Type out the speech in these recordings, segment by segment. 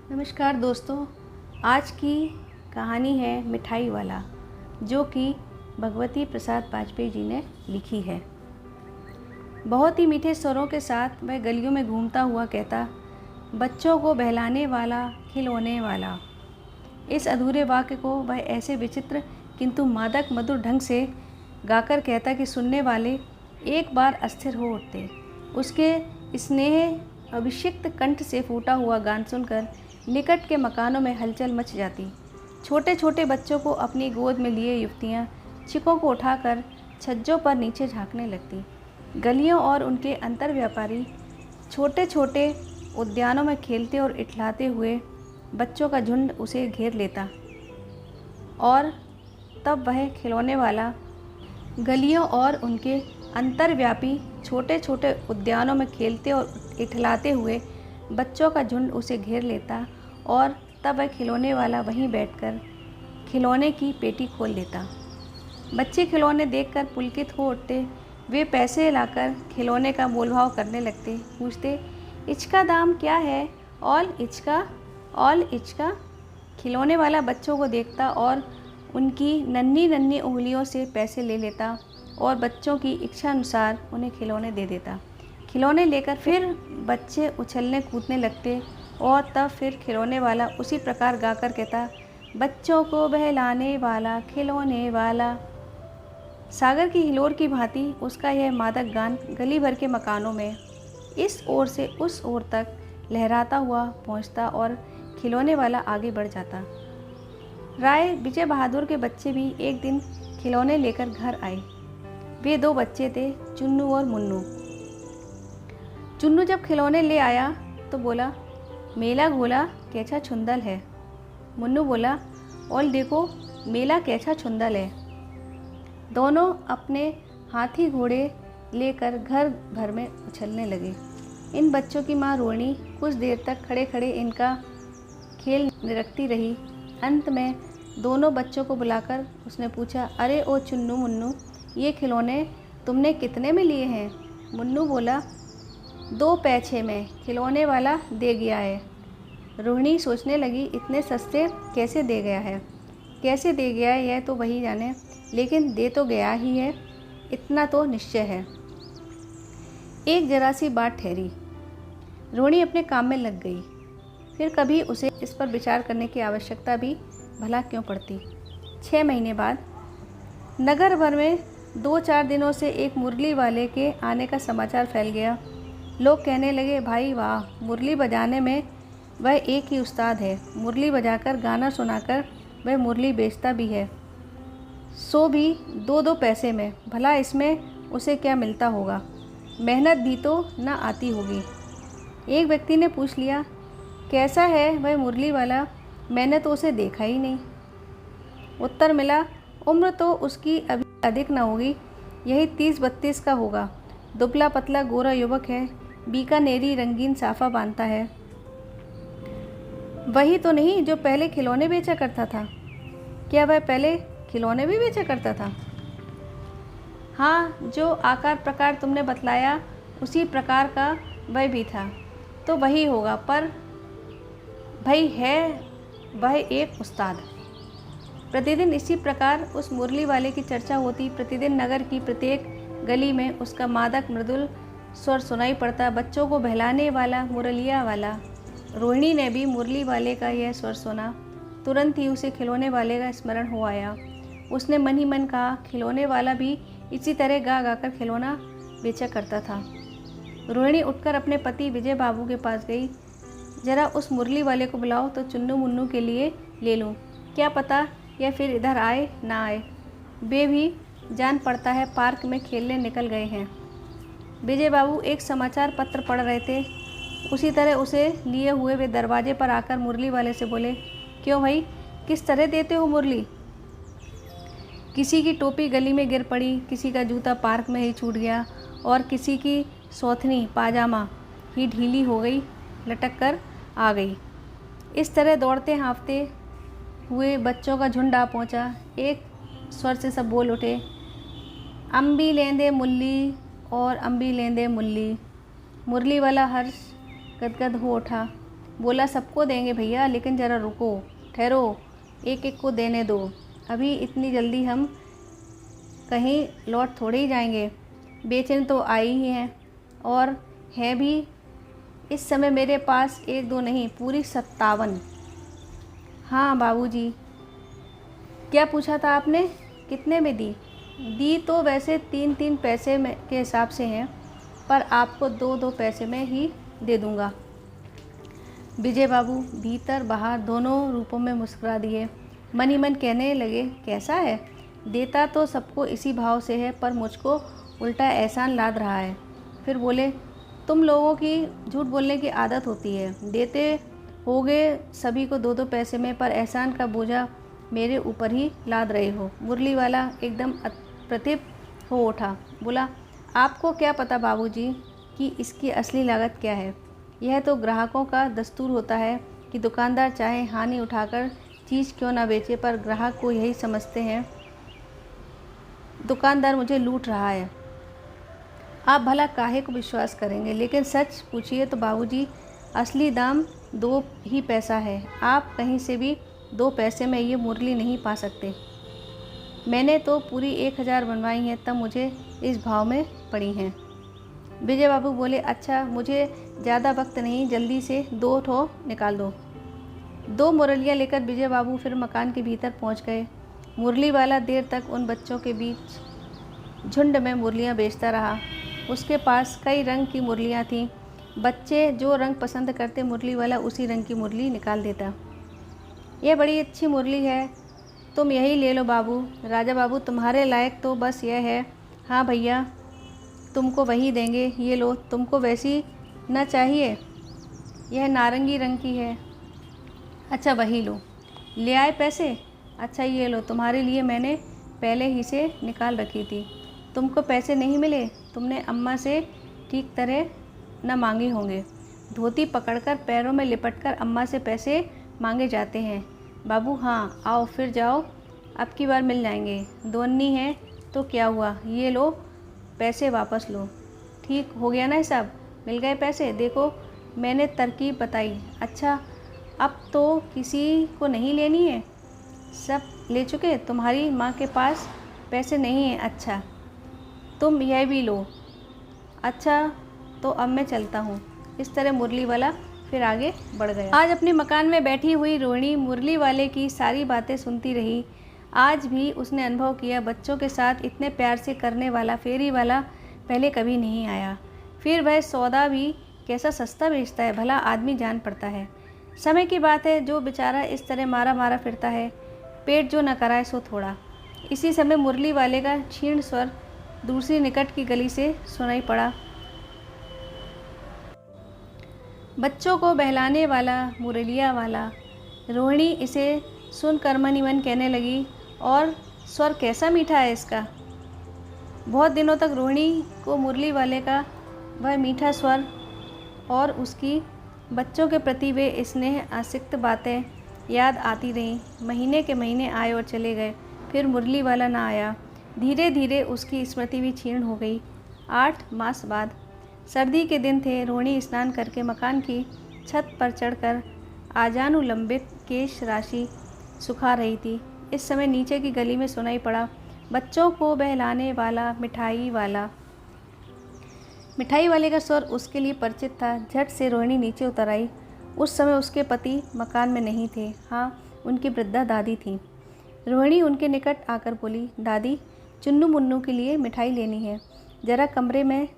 नमस्कार दोस्तों। आज की कहानी है मिठाई वाला, जो कि भगवती प्रसाद वाजपेयी जी ने लिखी है। बहुत ही मीठे स्वरों के साथ वह गलियों में घूमता हुआ कहता, बच्चों को बहलाने वाला, खिलौने वाला। इस अधूरे वाक्य को वह ऐसे विचित्र किंतु मादक मधुर ढंग से गाकर कहता कि सुनने वाले एक बार अस्थिर हो उठते। उसके स्नेह अभिषिक्त कंठ से फूटा हुआ गान सुनकर निकट के मकानों में हलचल मच जाती। छोटे छोटे बच्चों को अपनी गोद में लिए युवतियाँ चिकों को उठाकर छज्जों पर नीचे झांकने लगती। गलियों और उनके अंतर व्यापारी छोटे छोटे उद्यानों में खेलते और इठलाते हुए बच्चों का झुंड उसे घेर लेता, और तब वह खिलौने वाला गलियों और उनके अंतर्व्यापी छोटे छोटे उद्यानों में खेलते और इठलाते हुए बच्चों का झुंड उसे घेर लेता, और तब वह खिलौने वाला वहीं बैठकर खिलौने की पेटी खोल देता। बच्चे खिलौने देखकर पुलकित हो उठते। वे पैसे लाकर खिलौने का मोलभाव करने लगते। पूछते, इचका दाम क्या है? ऑल इचका। खिलौने वाला बच्चों को देखता और उनकी नन्ही नन्ही उंगलियों से पैसे ले लेता और बच्चों की इच्छा अनुसार उन्हें खिलौने दे देता। खिलौने लेकर फिर बच्चे उछलने कूदने लगते, और तब फिर खिलौने वाला उसी प्रकार गाकर कहता, बच्चों को बहलाने वाला, खिलौने वाला। सागर की हिलोर की भांति उसका यह मादक गान गली भर के मकानों में इस ओर से उस ओर तक लहराता हुआ पहुंचता, और खिलौने वाला आगे बढ़ जाता। राय विजय बहादुर के बच्चे भी एक दिन खिलौने लेकर घर आए। वे दो बच्चे थे, चुन्नू और मुन्नू। चुन्नू जब खिलौने ले आया तो बोला, मेला घोला कैसा छुंदल है। मुन्नू बोला, और देखो मेला कैसा छुंदल है। दोनों अपने हाथी घोड़े लेकर घर भर में उछलने लगे। इन बच्चों की माँ रोहिणी कुछ देर तक खड़े खड़े इनका खेल निरखती रही। अंत में दोनों बच्चों को बुलाकर उसने पूछा, अरे ओ चुन्नू मुन्नू, ये खिलौने तुमने कितने में लिए हैं? मुन्नू बोला, 2 पैसे में खिलौने वाला दे गया है। रोहिणी सोचने लगी, इतने सस्ते कैसे दे गया है यह तो वही जाने, लेकिन दे तो गया ही है, इतना तो निश्चय है। एक जरा सी बात ठहरी। रोहिणी अपने काम में लग गई। फिर कभी उसे इस पर विचार करने की आवश्यकता भी भला क्यों पड़ती। 6 महीने बाद नगर भर में 2-4 दिनों से एक मुरली वाले के आने का समाचार फैल गया। लोग कहने लगे, भाई वाह, मुरली बजाने में वह एक ही उस्ताद है। मुरली बजाकर गाना सुनाकर वह मुरली बेचता भी है, सो भी 2-2 पैसे में। भला इसमें उसे क्या मिलता होगा? मेहनत भी तो न आती होगी। एक व्यक्ति ने पूछ लिया, कैसा है वह मुरली वाला? मैंने तो उसे देखा ही नहीं। उत्तर मिला, उम्र तो उसकी अभी अधिक न होगी, यही 30-32 का होगा। दुबला पतला गोरा युवक है, बीकानेरी रंगीन साफा बांधता है। वही तो नहीं जो पहले खिलौने बेचा करता था? क्या वह पहले खिलौने भी बेचा करता था? हाँ, जो आकार प्रकार तुमने बतलाया उसी प्रकार का वह भी था। तो वही होगा, पर भाई है वह एक उस्ताद। प्रतिदिन इसी प्रकार उस मुरली वाले की चर्चा होती। प्रतिदिन नगर की प्रत्येक गली में उसका मादक मृदुल स्वर सुनाई पड़ता, बच्चों को बहलाने वाला, मुरलिया वाला। रोहिणी ने भी मुरली वाले का यह स्वर सुना। तुरंत ही उसे खिलौने वाले का स्मरण हो आया। उसने मन ही मन कहा, खिलौने वाला भी इसी तरह गा गाकर खिलौना बेचा करता था। रोहिणी उठकर अपने पति विजय बाबू के पास गई। जरा उस मुरली वाले को बुलाओ तो चुन्नू मुन्नू के लिए ले लूँ, क्या पता यह फिर इधर आए ना आए। वे भी जान पड़ता है पार्क में खेलने निकल गए हैं। विजय बाबू एक समाचार पत्र पढ़ रहे थे। उसी तरह उसे लिए हुए वे दरवाजे पर आकर मुरली वाले से बोले, क्यों भाई, किस तरह देते हो मुरली? किसी की टोपी गली में गिर पड़ी, किसी का जूता पार्क में ही छूट गया, और किसी की सौथनी पाजामा ही ढीली हो गई, लटक कर आ गई। इस तरह दौड़ते हाँफते हुए बच्चों का झुंड आ पहुँचा। एक स्वर से सब बोल उठे, अम्बी लेंदे मुल्ली और अम्बी लेंदे मुल्ली। मुरली वाला हर्ष गदगद हो उठा। बोला सबको देंगे भैया, लेकिन ज़रा रुको, ठहरो, एक एक को देने दो, अभी इतनी जल्दी हम कहीं लौट थोड़े ही जाएंगे। बेचैन तो आई ही हैं और है भी। इस समय मेरे पास 1-2 नहीं, पूरी 57। हाँ बाबूजी। क्या पूछा था आपने? कितने में दी? दी तो वैसे 3-3 पैसे में के हिसाब से हैं, पर आपको 2-2 पैसे में ही दे दूँगा। विजय बाबू भीतर बाहर दोनों रूपों में मुस्कुरा दिए। मन ही मन कहने लगे, कैसा है? देता तो सबको इसी भाव से है, पर मुझको उल्टा एहसान लाद रहा है। फिर बोले, तुम लोगों की झूठ बोलने की आदत होती है। देते होगे सभी को 2-2 पैसे में, पर एहसान का बोझा मेरे ऊपर ही लाद रहे हो। मुरली वाला एकदम अप्रतिभ हो उठा। बोला, आपको क्या पता बाबूजी कि इसकी असली लागत क्या है? यह तो ग्राहकों का दस्तूर होता है कि दुकानदार चाहे हानि उठाकर चीज़ क्यों ना बेचे, पर ग्राहक को यही समझते हैं दुकानदार मुझे लूट रहा है। आप भला काहे को विश्वास करेंगे? लेकिन सच पूछिए तो बाबूजी, असली दाम 2 ही पैसा है। आप कहीं से भी 2 पैसे में ये मुरली नहीं पा सकते। मैंने तो पूरी 1000 बनवाई हैं, तब मुझे इस भाव में पड़ी हैं। विजय बाबू बोले, अच्छा मुझे ज़्यादा वक्त नहीं, जल्दी से 2 ठो निकाल दो। 2 मुरलियाँ लेकर विजय बाबू फिर मकान के भीतर पहुंच गए। मुरली वाला देर तक उन बच्चों के बीच झुंड में मुरलियाँ बेचता रहा। उसके पास कई रंग की मुरलियाँ थीं। बच्चे जो रंग पसंद करते, मुरली वाला उसी रंग की मुरली निकाल देता। यह बड़ी अच्छी मुरली है, तुम यही ले लो बाबू। राजा बाबू, तुम्हारे लायक तो बस यह है। हाँ भैया, तुमको वही देंगे, ये लो। तुमको वैसी न चाहिए? यह नारंगी रंग की है। अच्छा वही लो। ले आए पैसे? अच्छा ये लो, तुम्हारे लिए मैंने पहले ही से निकाल रखी थी। तुमको पैसे नहीं मिले? तुमने अम्मा से ठीक तरह न मांगे होंगे। धोती पकड़कर पैरों में लिपटकर अम्मा से पैसे मांगे जाते हैं। बाबू हाँ, आओ फिर जाओ, अब की बार मिल जाएंगे। 2 अन्नी है तो क्या हुआ, ये लो पैसे वापस लो। ठीक हो गया ना हिसाब? मिल गए पैसे? देखो मैंने तरकीब बताई। अच्छा अब तो किसी को नहीं लेनी है? सब ले चुके? तुम्हारी माँ के पास पैसे नहीं हैं? अच्छा तुम यह भी लो। अच्छा तो अब मैं चलता हूँ। इस तरह मुरली वाला फिर आगे बढ़ गया। आज अपने मकान में बैठी हुई रोहिणी मुरली वाले की सारी बातें सुनती रही। आज भी उसने अनुभव किया, बच्चों के साथ इतने प्यार से करने वाला फेरी वाला पहले कभी नहीं आया। फिर वह सौदा भी कैसा सस्ता बेचता है, भला आदमी जान पड़ता है। समय की बात है, जो बेचारा इस तरह मारा मारा फिरता है, पेट जो न कराए सो थोड़ा। इसी समय मुरली वाले का क्षीण स्वर दूसरी निकट की गली से सुनाई पड़ा। बच्चों को बहलाने वाला मुरलिया वाला। रोहिणी इसे सुनकर मन ही मन कहने लगी, और स्वर कैसा मीठा है इसका। बहुत दिनों तक रोहिणी को मुरली वाले का वह मीठा स्वर और उसकी बच्चों के प्रति वे स्नेह आसक्त बातें याद आती रहीं। महीने के महीने आए और चले गए, फिर मुरली वाला ना आया। धीरे धीरे उसकी स्मृति भी क्षीण हो गई। 8 मास बाद सर्दी के दिन थे। रोहिणी स्नान करके मकान की छत पर चढ़कर आजानुलंबित केश राशि सुखा रही थी। इस समय नीचे की गली में सुनाई पड़ा, बच्चों को बहलाने वाला मिठाई वाला। मिठाई वाले का स्वर उसके लिए परिचित था। झट से रोहिणी नीचे उतर आई। उस समय उसके पति मकान में नहीं थे। हाँ, उनकी वृद्धा दादी थी। रोहिणी उनके निकट आकर बोली, दादी चुन्नू मुन्नू के लिए मिठाई लेनी है, ज़रा कमरे में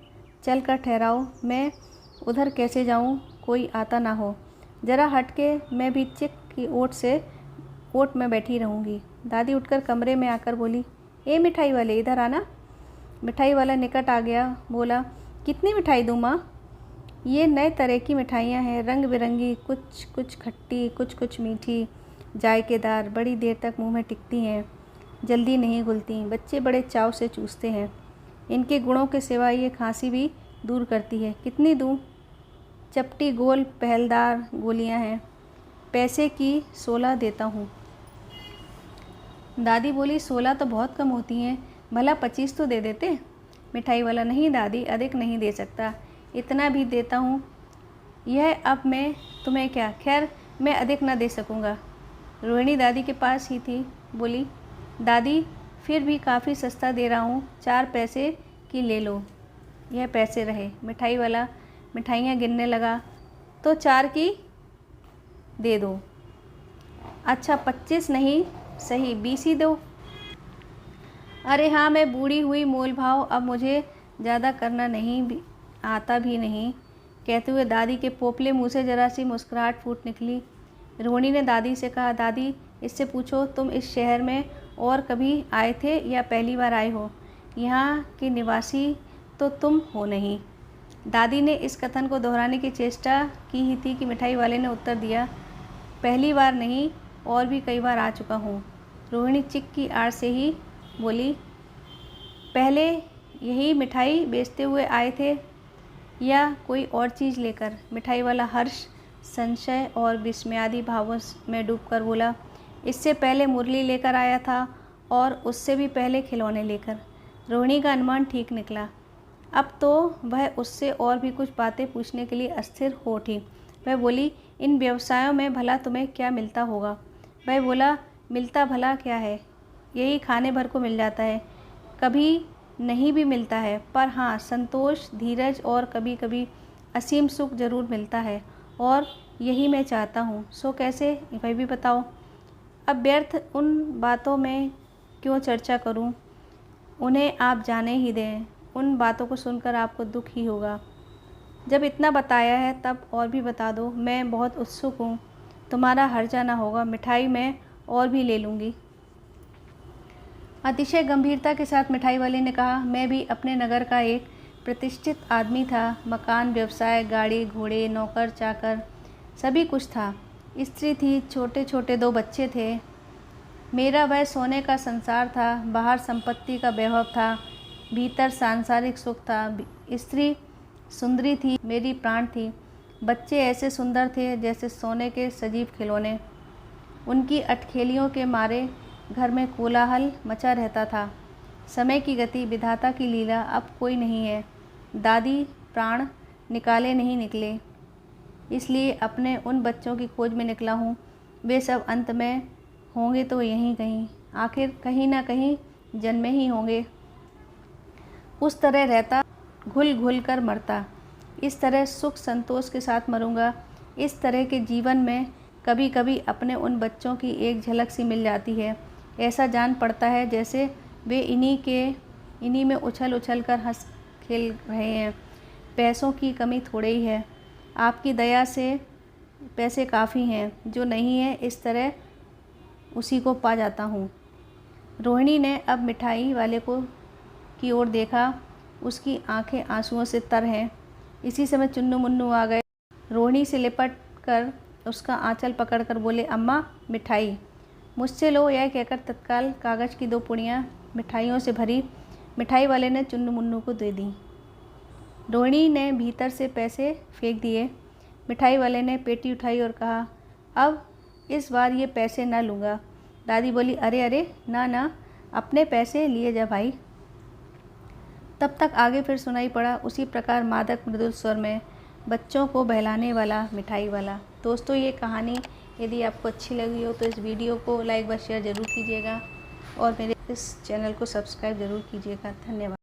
चल कर ठहराओ। मैं उधर कैसे जाऊँ, कोई आता ना हो। ज़रा हट के, मैं भी चिक की ओट में बैठी रहूँगी। दादी उठकर कमरे में आकर बोली, ए मिठाई वाले इधर आना। मिठाई वाला निकट आ गया। बोला, कितनी मिठाई दूँ माँ? ये नए तरह की मिठाइयाँ हैं, रंग बिरंगी, कुछ कुछ खट्टी, कुछ कुछ मीठी, जायकेदार, बड़ी देर तक मुंह में टिकती हैं, जल्दी नहीं घुलती। बच्चे बड़े चाव से चूसते हैं। इनके गुणों के सिवा ये खांसी भी दूर करती है। कितनी दूँ? चपटी गोल पहलदार गोलियां हैं। पैसे की 16 देता हूँ। दादी बोली, 16 तो बहुत कम होती हैं, भला 25 तो दे देते। मिठाई वाला, नहीं दादी, अधिक नहीं दे सकता, इतना भी देता हूँ यह अब मैं तुम्हें क्या, खैर मैं अधिक न दे सकूँगा। रोहिणी दादी के पास ही थी, बोली, दादी फिर भी काफ़ी सस्ता दे रहा हूँ, 4 पैसे की ले लो। यह पैसे रहे। मिठाई वाला मिठाइयाँ गिनने लगा, तो 4 की दे दो। अच्छा 25 नहीं, सही 20 ही दो। अरे हाँ, मैं बूढ़ी हुई, मोल भाव अब मुझे ज़्यादा करना नहीं भी आता भी नहीं। कहते हुए दादी के पोपले मुँह से ज़रा सी मुस्कुराहट फूट निकली। रोहिणी ने दादी से कहा, दादी इससे पूछो तुम इस शहर में और कभी आए थे या पहली बार आए हो? यहाँ के निवासी तो तुम हो नहीं। दादी ने इस कथन को दोहराने की चेष्टा की ही थी कि मिठाई वाले ने उत्तर दिया, पहली बार नहीं, और भी कई बार आ चुका हूँ। रोहिणी चिक की आड़ से ही बोली, पहले यही मिठाई बेचते हुए आए थे या कोई और चीज़ लेकर? मिठाई वाला हर्ष, संशय और विस्मयादि भावों में डूबकर बोला, इससे पहले मुरली लेकर आया था और उससे भी पहले खिलौने लेकर। रोहिणी का अनुमान ठीक निकला। अब तो वह उससे और भी कुछ बातें पूछने के लिए अस्थिर हो उठी। वह बोली, इन व्यवसायों में भला तुम्हें क्या मिलता होगा? वह बोला, मिलता भला क्या है, यही खाने भर को मिल जाता है, कभी नहीं भी मिलता है, पर हाँ संतोष, धीरज और कभी कभी असीम सुख जरूर मिलता है, और यही मैं चाहता हूँ। सो कैसे, वह भी बताओ। अब व्यर्थ उन बातों में क्यों चर्चा करूँ, उन्हें आप जाने ही दें। उन बातों को सुनकर आपको दुख ही होगा। जब इतना बताया है तब और भी बता दो, मैं बहुत उत्सुक हूँ, तुम्हारा हर्जा ना होगा, मिठाई मैं और भी ले लूँगी। अतिशय गंभीरता के साथ मिठाई वाले ने कहा, मैं भी अपने नगर का एक प्रतिष्ठित आदमी था। मकान, व्यवसाय, गाड़ी घोड़े, नौकर चाकर सभी कुछ था। स्त्री थी, छोटे छोटे 2 बच्चे थे। मेरा वह सोने का संसार था। बाहर संपत्ति का वैभव था, भीतर सांसारिक सुख था। स्त्री सुंदरी थी, मेरी प्राण थी। बच्चे ऐसे सुंदर थे जैसे सोने के सजीव खिलौने। उनकी अटखेलियों के मारे घर में कोलाहल मचा रहता था। समय की गति, विधाता की लीला, अब कोई नहीं है। दादी प्राण निकाले नहीं निकले, इसलिए अपने उन बच्चों की खोज में निकला हूँ। वे सब अंत में होंगे तो यहीं कहीं, आखिर कहीं ना कहीं जन्मे ही होंगे। उस तरह रहता, घुल घुल कर मरता, इस तरह सुख संतोष के साथ मरूंगा। इस तरह के जीवन में कभी कभी अपने उन बच्चों की एक झलक सी मिल जाती है। ऐसा जान पड़ता है जैसे वे इन्हीं में उछल उछल कर हंस खेल रहे हैं। पैसों की कमी थोड़ी ही है, आपकी दया से पैसे काफ़ी हैं, जो नहीं है इस तरह उसी को पा जाता हूँ। रोहिणी ने अब मिठाई वाले की ओर देखा, उसकी आंखें आंसुओं से तर हैं। इसी समय चुन्नू मुन्नू आ गए। रोहिणी से लिपट कर उसका आंचल पकड़कर बोले, अम्मा मिठाई। मुझसे लो, यह कहकर तत्काल कागज़ की 2 पुड़ियाँ मिठाइयों से भरी मिठाई वाले ने चुन्नू मुन्नू को दे दी। रोहिणी ने भीतर से पैसे फेंक दिए। मिठाई वाले ने पेटी उठाई और कहा, अब इस बार ये पैसे न लूँगा। दादी बोली, अरे अरे ना ना, अपने पैसे लिए जा भाई। तब तक आगे फिर सुनाई पड़ा उसी प्रकार मादक मृदुल स्वर में, बच्चों को बहलाने वाला मिठाई वाला। दोस्तों, ये कहानी यदि आपको अच्छी लगी हो तो इस वीडियो को लाइक व शेयर ज़रूर कीजिएगा और मेरे इस चैनल को सब्सक्राइब ज़रूर कीजिएगा। धन्यवाद।